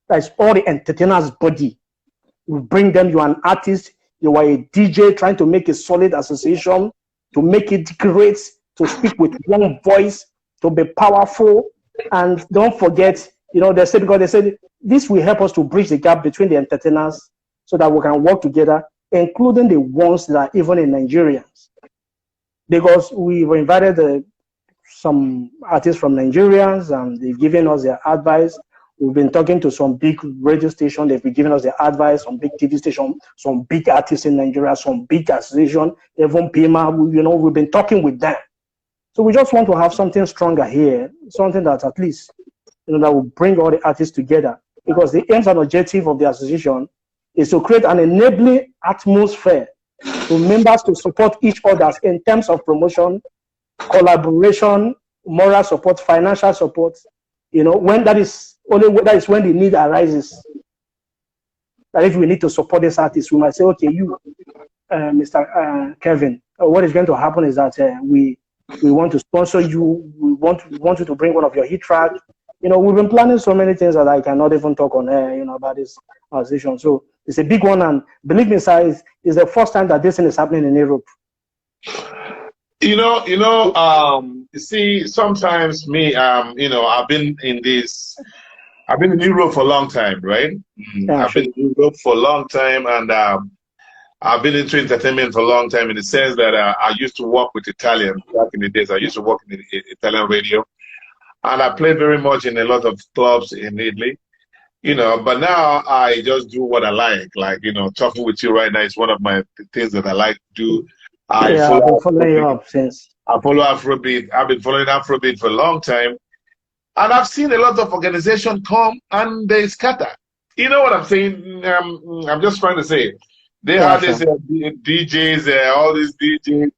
That's all the entertainers' body. We bring them. You are an artist. You are a DJ trying to make a solid association, to make it great, to speak with one voice, to be powerful. And don't forget, they said this will help us to bridge the gap between the entertainers so that we can work together, including the ones that are even in Nigerians. Because we've invited some artists from Nigerians, and they've given us their advice. We've been talking to some big radio stations. They've been giving us their advice, some big TV stations, some big artists in Nigeria, some big association, even Pima. We've been talking with them. So we just want to have something stronger here, something that at least, that will bring all the artists together. Because the aims and objective of the association is to create an enabling atmosphere to members to support each other in terms of promotion, collaboration, moral support, financial support. When that is when the need arises. That if we need to support this artist, we might say, okay, you, Mr. Kevin, what is going to happen is that we want to sponsor you. We want you to bring one of your hit tracks. We've been planning so many things that I cannot even talk on air, about this association. So it's a big one, and believe me, sir, it's the first time that this thing is happening in Europe. You see, sometimes me, I've been in Europe for a long time, right? Yeah, I've been in Europe for a long time, and I've been into entertainment for a long time in the sense that I used to work with Italian back in the days. I used to work in the Italian radio, and I played very much in a lot of clubs in Italy. But now I just do what I like. Talking with you right now is one of my things that I like to do. I've been following you up since. I follow Afrobeat. I've been following Afrobeat for a long time. And I've seen a lot of organizations come and they scatter. You know what I'm saying? I'm just trying to say. They have these DJs, all these DJs,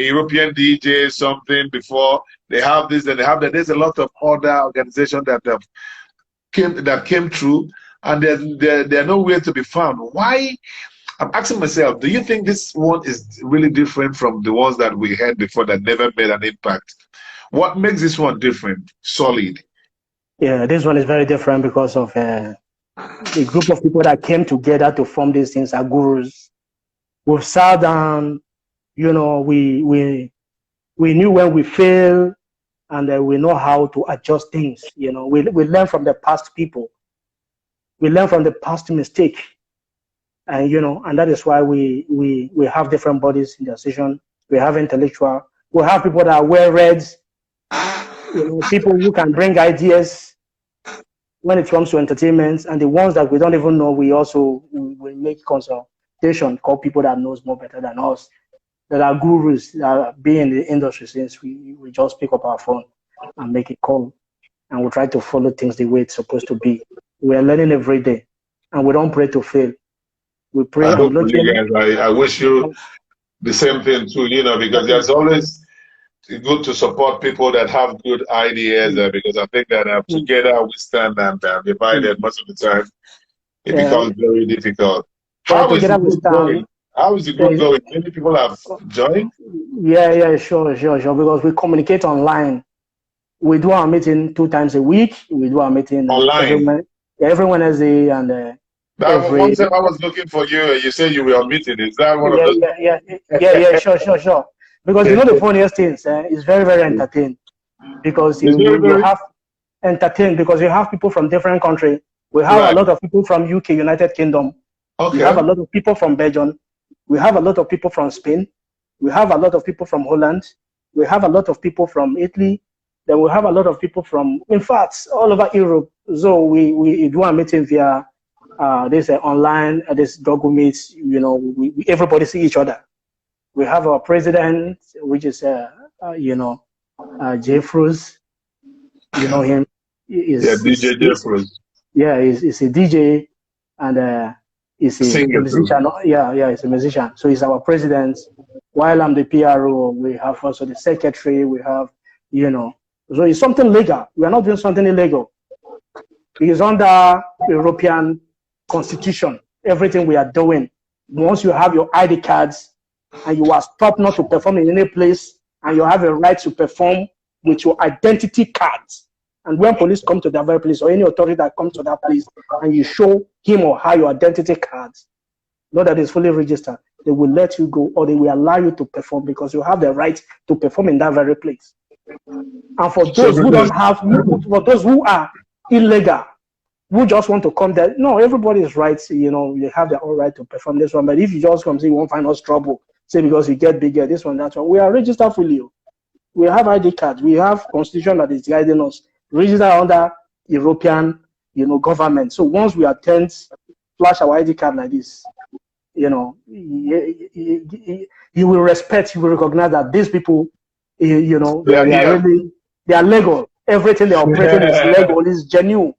European DJs, something before. They have this and they have that. There's a lot of other organizations that came through, and they're nowhere to be found. Why? I'm asking myself, do you think this one is really different from the ones that we had before that never made an impact? What makes this one different, solid? Yeah, this one is very different because of the group of people that came together to form these things are gurus. We've sat down, we knew when we fail, and we know how to adjust things. We learn from the past people. We learn from the past mistake. And and that is why we have different bodies in the association. We have intellectual. We have people that are well-read. People who can bring ideas when it comes to entertainment, and the ones that we don't even know, we make consultation, call people that knows more better than us, that are gurus, that are being in the industry since we just pick up our phone and make a call, and we try to follow things the way it's supposed to be. We are learning every day, and we don't pray to fail. We pray. I wish you the same thing too, because there's always good to support people that have good ideas, because I think that together we stand, and divided most of the time it becomes very difficult. How is the group going? How is the group going? Many people have joined? Yeah, sure. Because we communicate online. We do our meeting 2 times a week. We do our meeting online every Wednesday, and one time I was looking for you, and you said you were meeting. Is that one of those? Yeah, sure. Because the funniest things is very, very entertaining. Because you have entertained, because you have people from different countries. We have a lot of people from UK, United Kingdom. Okay. We have a lot of people from Belgium. We have a lot of people from Spain. We have a lot of people from Holland. We have a lot of people from Italy. Then we have a lot of people from, in fact, all over Europe. So we do a meeting via this online, this Google Meets. You know, everybody see each other. We have our president, which is Jeffros. You know him. DJ Jeffros. Yeah, he's a DJ and he's a musician. Yeah, he's a musician. So he's our president. While I'm the PRO, we have also the secretary. We have, so it's something legal. We are not doing something illegal. It is under European Constitution. Everything we are doing. Once you have your ID cards and you are stopped not to perform in any place, and you have a right to perform with your identity cards. And when police come to that very place, or any authority that comes to that place, and you show him or her your identity cards, know that it's fully registered, they will let you go, or they will allow you to perform because you have the right to perform in that very place. And for those who don't have, for those who are illegal, who just want to come there, no, everybody is right. They have their own right to perform this one. But if you just come, say you won't find us trouble, say because you get bigger, this one, that one, we are registered fully. We have ID cards. We have constitution that is guiding us. Registered under European, government. So once we attend, flash our ID card like this, you will respect, you will recognize that these people, they are legal. Everything they are operating is legal, is genuine.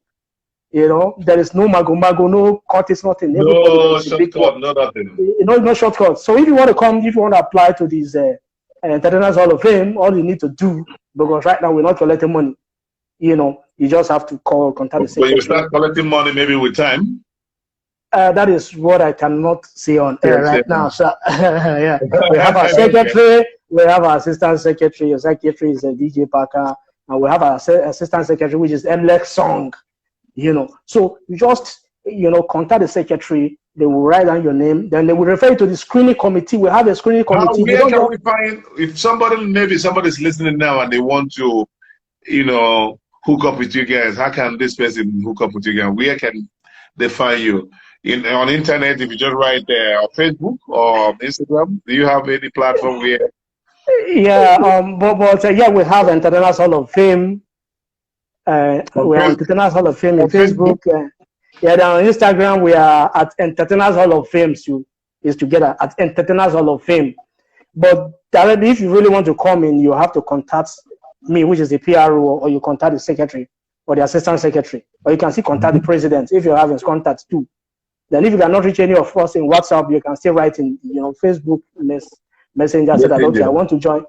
There is no mago, no cut, it's nothing. No shortcut, no nothing. No shortcut. So if you want to come, if you want to apply to these International Hall of Fame, all you need to do, because right now we're not collecting money. You just have to contact the secretary. When you start collecting money, maybe with time? That is what I cannot say on air right now. So, yeah. We have our secretary, we have our assistant secretary. Your secretary is DJ Parker, and we have our assistant secretary, which is MLEX Song. So you just, contact the secretary. They will write down your name. Then they will refer you to the screening committee. We have a screening committee. Where can we find, if somebody's listening now and they want to, hook up with you guys, how can this person hook up with you guys? Where can they find you? On internet, if you just write Facebook or Instagram, do you have any platform where? Yeah, we have International Hall of Fame. We are International Hall of Fame in Facebook. Then on Instagram, we are at International Hall of Fame. Is together at International Hall of Fame. But directly, if you really want to come in, you have to contact me, which is the PRO, or you contact the secretary or the assistant secretary, or you can still contact the president if you have his contacts too. Then if you cannot reach any of us in WhatsApp, you can still write in Facebook Messenger, say that, okay, I want to join.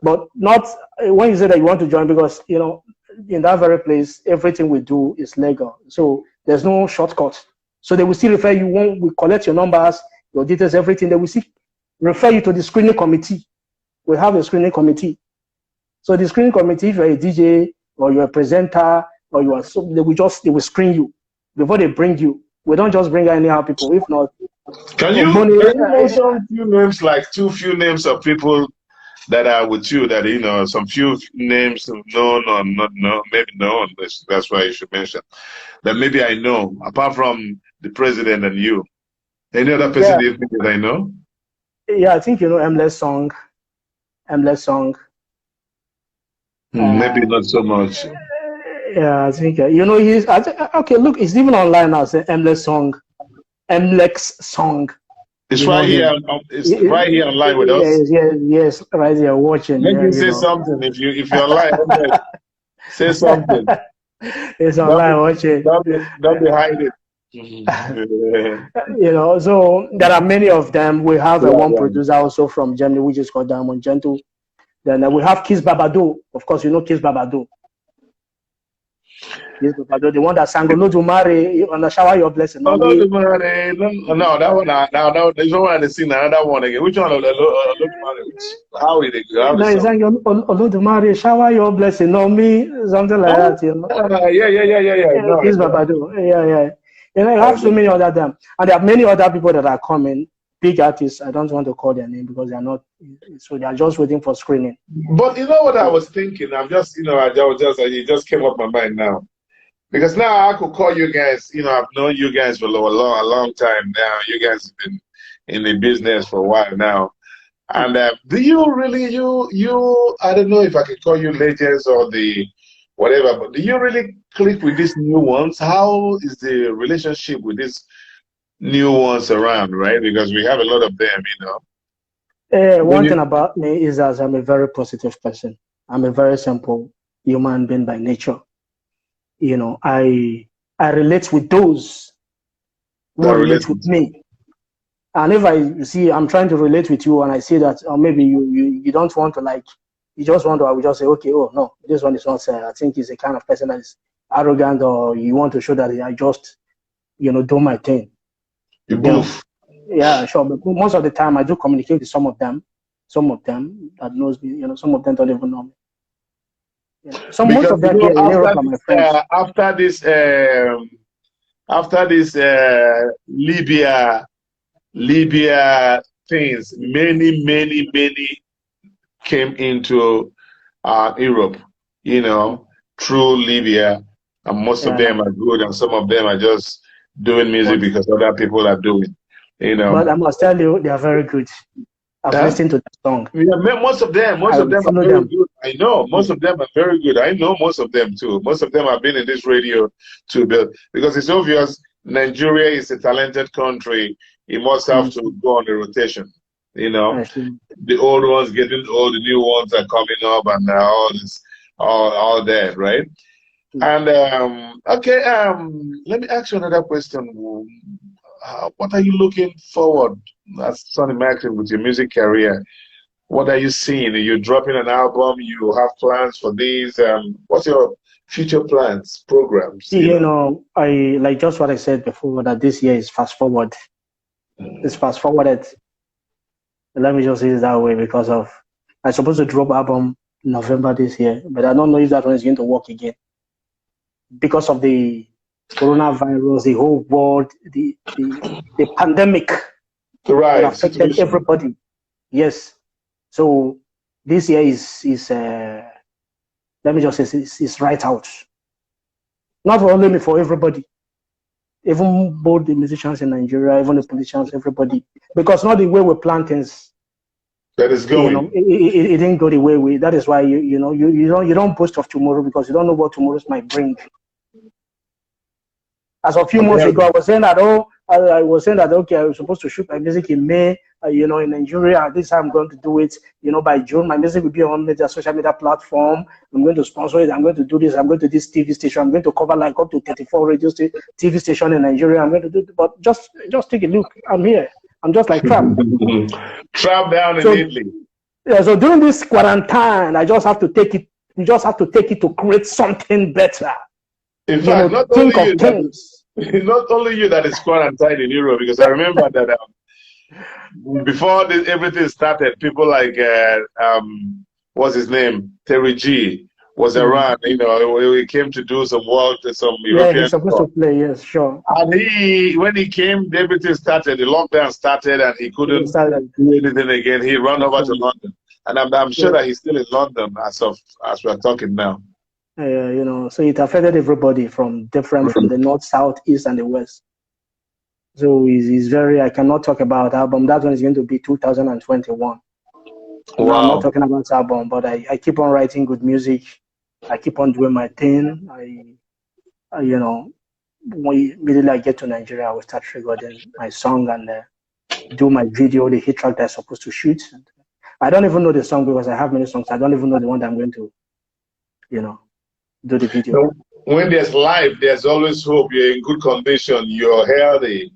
But not when you say that you want to join, because in that very place, everything we do is legal. So there's no shortcut. So they will still refer you, we collect your numbers, your details, everything. They will still refer you to the screening committee. We have a screening committee. So the screening committee, if you're a DJ or you're a presenter or you are, they will screen you before they bring you. We don't just bring anyhow people. If not, can you mention few names, like few names of people that are with you, that some few names known or not known, maybe known. That's why you should mention that. Maybe I know, apart from the president and you, any other person you think that I know? Yeah, I think MLEX Song. Maybe not so much. Yeah, I think he's okay. Look, it's even online now. Say MLEX Song. It's right here. It's right here online with us. Yes, right here watching. Let me say something. If you're online, say something. It's online watching. Don't be hiding. So there are many of them. We have one producer also from Germany, which is called Diamond Gentle. Then we have Kiss Babado. Of course, Kiss Babado. Kiss Babado, the one that sang "No to Marry" on the Shower Your Blessing. No, that one. Now, there's no one to sing another one again. Which one? No to Marry. How is it? No, he sang "No to Marry," "Shower Your Blessing" on me, something like that. Yeah. Kiss Babado. Yeah. I have so many other them, and there are many other people that are coming. Big artists, I don't want to call their name because they are not, so they are just waiting for screening. But you know what I was thinking? I'm just, it just came up my mind now. Because now I could call you guys, I've known you guys for a long time now. You guys have been, in the business for a while now. And do you really, I don't know if I can call you legends or the whatever, but do you really click with these new ones? How is the relationship with these new ones around, right? Because we have a lot of them, you know. One thing about me is that I'm a very positive person. I'm a very simple human being by nature. You know, I relate with those who relate with me. And if I see I'm trying to relate with you and I see that, or maybe you don't want to, like, you just want to, I will just say, okay, oh no, this one is not, I think he's the kind of person that is arrogant, or you want to show that I just, you know, do my thing. You boof. Yeah, sure. But most of the time I do communicate with some of them that knows me, you know, some of them don't even know me. Yeah. So most of them here in Europe are my friends. After this Libya things, many came into Europe, you know, through Libya, and most of them are good, and some of them are just doing music because other people are doing, you know. But I must tell you, they are very good. I've listened to the song. Yeah, most of them are very good. I know most of them are very good. I know most of them too. Most of them have been in this radio too, because it's obvious Nigeria is a talented country. It must have to go on a rotation. You know, the old ones getting old, the new ones are coming up, and all this, all that, right? And okay, let me ask you another question. What are you looking forward as Sunnymackson with your music career? What are you seeing? Are you dropping an album? You have plans for these? What's your future plans, programs? You know, I like just what I said before, that this year is fast forward. It's fast forwarded. Let me just say it that way, because of I'm supposed to drop album November this year, but I don't know if that one is going to work again because of the coronavirus, the whole world, the pandemic that affected everybody. Yes. So this year is let me just say is right out. Not for only me, for everybody. Even both the musicians in Nigeria, even the politicians, everybody. Because not the way we plan things. That is going. You know, it didn't go the way we. That is why you don't boast of tomorrow, because you don't know what tomorrow might bring. As a few months ago, I was saying that okay, I was supposed to shoot my music in May, you know, in Nigeria. This time I'm going to do it, you know, by June. My music will be on major social media platform. I'm going to sponsor it. I'm going to do this. I'm going to this TV station. I'm going to cover like up to 34 radio TV station in Nigeria. I'm going to do it. But just take a look. I'm here. I'm just like trapped. Trapped down in Italy. Yeah. So during this quarantine, I just have to take it. You just have to take it to create something better. In fact, not only you that is quarantined in Europe, because I remember that before everything started, people like what's his name, Terry G was around. You know, he came to do some work, some European. Yeah, he's supposed to play. Yes, sure. And when he came, everything started. The lockdown started, and he couldn't do anything again. He ran over to London, and I'm sure that he's still in London as we're talking now. You know, so it affected everybody from the north, south, east, and the west. So he's very. I cannot talk about album. That one is going to be 2021. Wow. No, I'm not talking about album, but I keep on writing good music. I keep on doing my thing. You know, immediately I get to Nigeria, I will start recording my song and do my video, the hit track that I'm supposed to shoot. And I don't even know the song because I have many songs. I don't even know the one that I'm going to, you know, do the video. So when there's life, there's always hope. You're in good condition. You're healthy.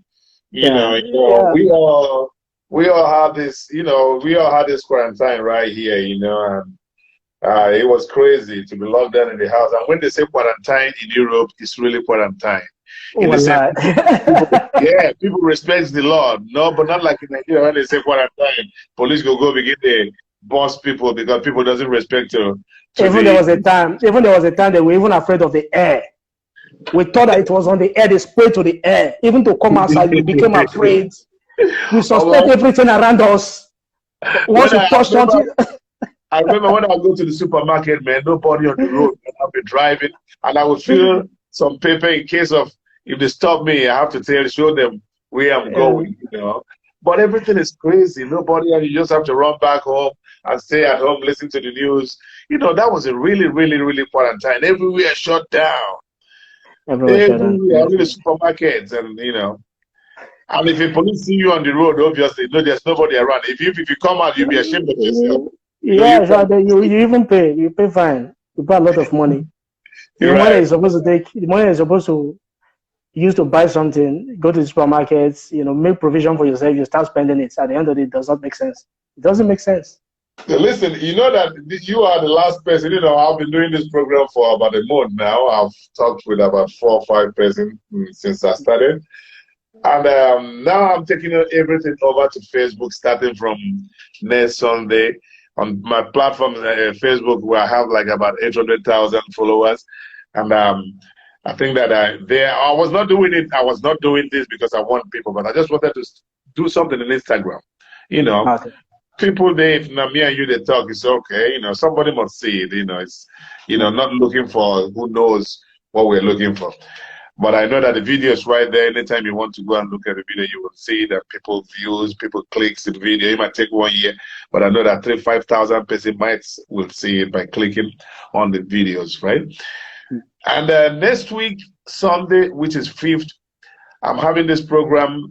You know, we all have this. You know, we all had this quarantine right here. You know, and it was crazy to be locked down in the house. And when they say quarantine in Europe, it's really quarantine. People respect the law. No, but not like in Nigeria when they say quarantine. Police go begin to boss people because people doesn't respect you. There was a time they were even afraid of the air. We thought that it was on the air, they sprayed to the air. Even to come outside, we became afraid. We suspect everything around us. Once we touched something. I remember when I would go to the supermarket, man, nobody on the road, and I'll be driving, and I would feel some paper in case of if they stop me, I have to show them where I'm going, you know. But everything is crazy. Nobody, and you just have to run back home and stay at home, listen to the news. You know, that was a really, really, really quarantine. Everywhere shut down. Everywhere shut down. Everywhere, only the supermarkets, and you know. And if a police see you on the road, obviously, no, there's nobody around. If you come out, you'll be ashamed of yourself. Yeah, so you even pay. You pay fine. You pay a lot of money. The money is supposed to take. The money is supposed to use to buy something. Go to the supermarkets. You know, make provision for yourself. You start spending it. At the end of it does not make sense. It doesn't make sense. So listen, you know that you are the last person. You know, I've been doing this program for about a month now. I've talked with about 4 or 5 persons since I started. And now I'm taking everything over to Facebook, starting from next Sunday. On my platform, Facebook, where I have like about 800,000 followers. And I think that I was not doing it. I was not doing this because I want people, but I just wanted to do something on Instagram. You know, Okay. People, if me and you, they talk, it's okay. You know, somebody must see it. You know, it's, you know, not looking for who knows what we're looking for. But I know that the video is right there. Anytime you want to go and look at the video, you will see that people views, people clicks the video. It might take 1 year, but I know that 5,000 people will see it by clicking on the videos, right? And next week, Sunday, which is 5th, I'm having this program,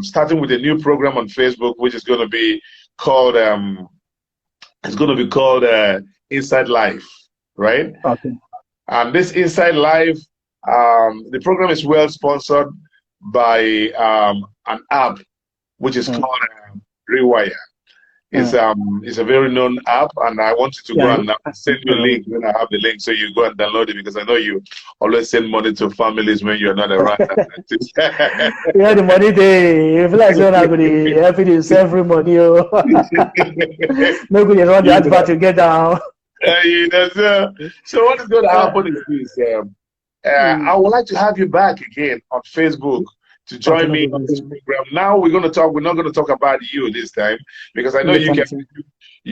starting with a new program on Facebook, which is going to be called, Inside Life, right? Okay. And this Inside Life, the program is well sponsored by an app which is called Rewire. It's a very known app, and I want you to go and send you a link when I have the link, so you go and download it, because I know you always send money to families when you're not around. Yeah, the money they feel like you're not going to help you save every money. No good, you want the advert to get down. So what is going to happen is this. I would like to have you back again on Facebook to join me on this program. Now we're not going to talk about you this time, because I know you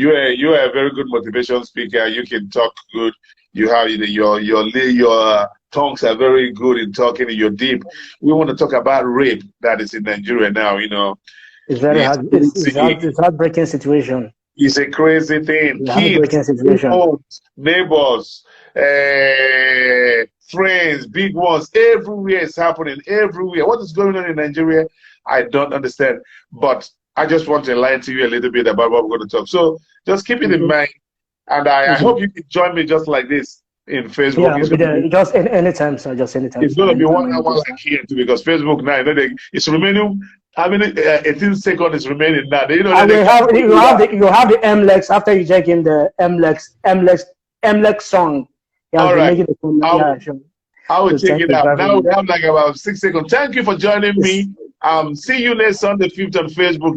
are a very good motivation speaker. You can talk good. You have your tongues are very good in talking, and you're deep. We want to talk about rape that is in Nigeria now. You know, it's very hard. It's heartbreaking situation. It's a crazy thing. Kids, neighbors, friends, big ones, everywhere is happening, everywhere. What is going on in Nigeria, I don't understand. But I just want to enlighten to you a little bit about what we're going to talk. So just keep it in mind. And I hope you can join me just like this in Facebook. Yeah, we'll be there. Just anytime, sir. Just anytime. It's going to be 1 hour like here too, because Facebook now, it's remaining. How many 18 seconds is remaining now? You have the MLEX after you check in the MLEX song. Yeah, all right. I will so check it out. Now we have like about 6 seconds. Thank you for joining me. See you next Sunday, 5th on Facebook.